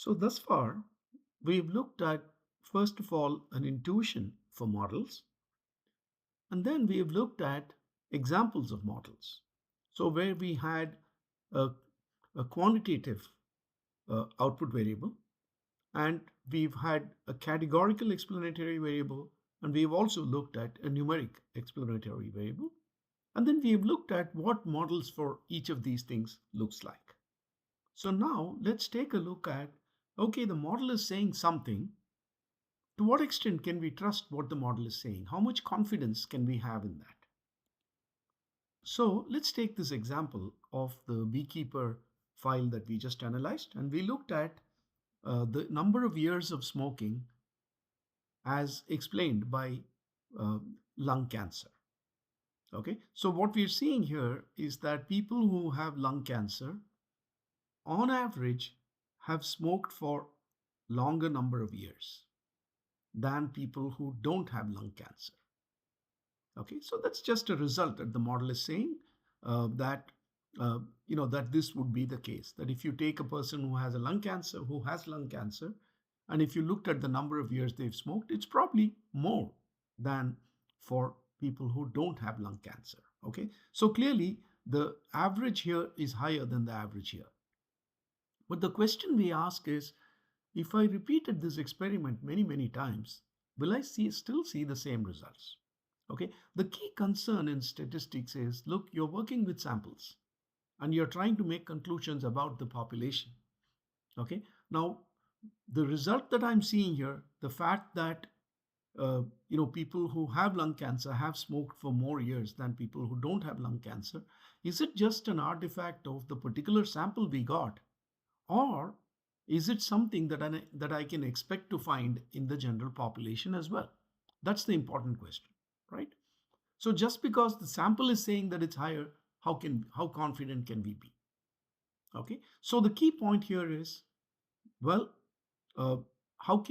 So thus far, we've looked at, first of all, an intuition for models, and then we've looked at examples of models. So where we had a, a quantitative output variable, and we've had a categorical explanatory variable, and we've also looked at a numeric explanatory variable, and then we've looked at what models for each of these things looks like. So now let's take a look at, okay, the model is saying something. To what extent can we trust what the model is saying? How much confidence can we have in that? So let's take this example of the beekeeper file that we just analyzed, and we looked at the number of years of smoking as explained by uh, lung cancer. Okay, so what we're seeing here is that people who have lung cancer, on average, have smoked for longer number of years than people who don't have lung cancer. Okay, so that's just a result that the model is saying that that this would be the case. That if you take a person who has lung cancer, and if you looked at the number of years they've smoked, it's probably more than for people who don't have lung cancer. Okay, so clearly the average here is higher than the average here. But the question we ask is, if I repeated this experiment many times, will I still see the same results? Okay, the key concern in statistics is, look, you're working with samples and you're trying to make conclusions about the population. Okay, now the result that I'm seeing here, the fact that people who have lung cancer have smoked for more years than people who don't have lung cancer, is it just an artifact of the particular sample we got, or is it something that I can expect to find in the general population as well? That's the important question, right? So just because the sample is saying that it's higher, how confident can we be? Okay. So the key point here is, well, uh, how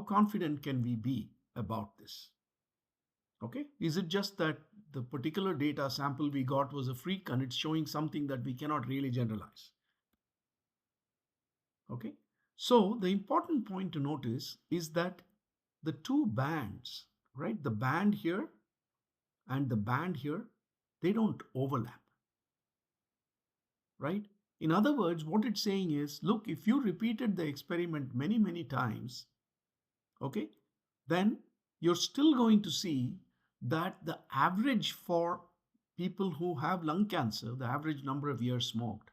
confident can we be about this? Okay. Is it just that the particular data sample we got was a freak and it's showing something that we cannot really generalize? Okay. So the important point to notice is that the two bands, right? The band here and the band here, they don't overlap, right? In other words, what it's saying is, look, if you repeated the experiment many times, okay, then you're still going to see that the average for people who have lung cancer, the average number of years smoked,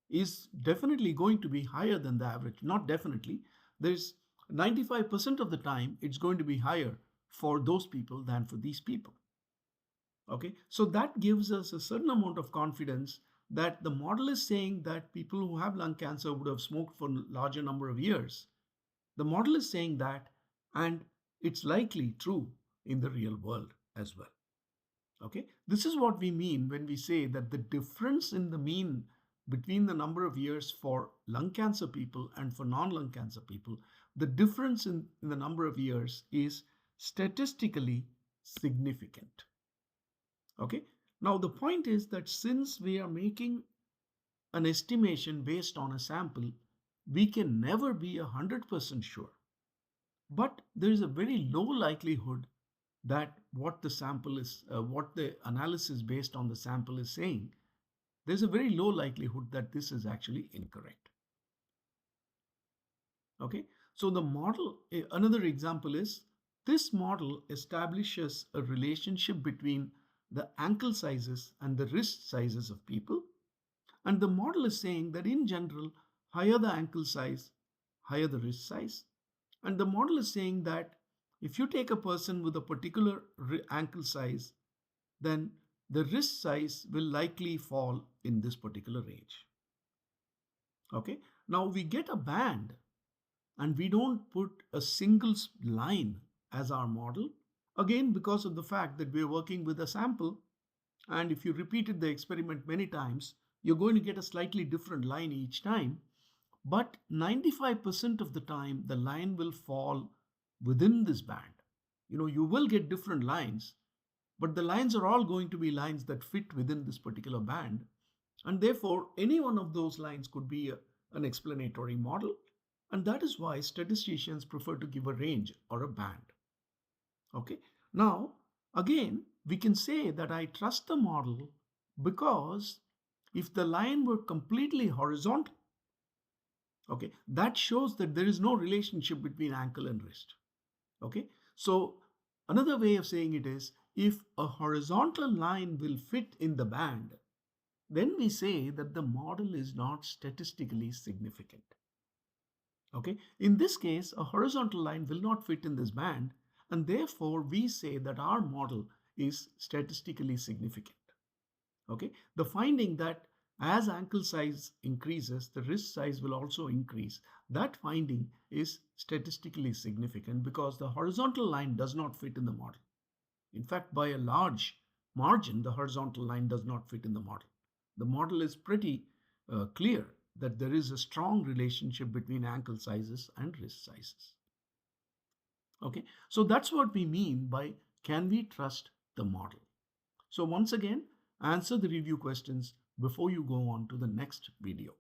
is definitely going to be higher than the average. Not definitely. There's 95% of the time it's going to be higher for those people than for these people. Okay, so that gives us a certain amount of confidence that the model is saying that people who have lung cancer would have smoked for a larger number of years. The model is saying that, and it's likely true in the real world as well. Okay, this is what we mean when we say that the difference in the mean between the number of years for lung cancer people and for non-lung cancer people, the difference in the number of years is statistically significant. Okay. Now the point is that since we are making an estimation based on a sample, we can never be 100% sure. But there is a very low likelihood that what the analysis based on the sample is saying, there's a very low likelihood that this is actually incorrect. Okay. So the model, another example is, this model establishes a relationship between the ankle sizes and the wrist sizes of people. And the model is saying that in general, higher the ankle size, higher the wrist size. And the model is saying that if you take a person with a particular ankle size, then the wrist size will likely fall in this particular range. Okay. Now we get a band and we don't put a single line as our model. Again, because of the fact that we're working with a sample, and if you repeated the experiment many times, you're going to get a slightly different line each time. But 95% of the time, the line will fall within this band. You will get different lines, but the lines are all going to be lines that fit within this particular band. And therefore, any one of those lines could be an explanatory model. And that is why statisticians prefer to give a range or a band. Okay. Now, again, we can say that I trust the model because if the line were completely horizontal, okay, that shows that there is no relationship between ankle and wrist. Okay. So another way of saying it is if a horizontal line will fit in the band, then we say that the model is not statistically significant. Okay. In this case, a horizontal line will not fit in this band, and therefore we say that our model is statistically significant. Okay. The finding that as ankle size increases, the wrist size will also increase. That finding is statistically significant because the horizontal line does not fit in the model. In fact, by a large margin, the horizontal line does not fit in the model. The model is pretty clear that there is a strong relationship between ankle sizes and wrist sizes. Okay, so that's what we mean by can we trust the model? So once again, answer the review questions before you go on to the next video.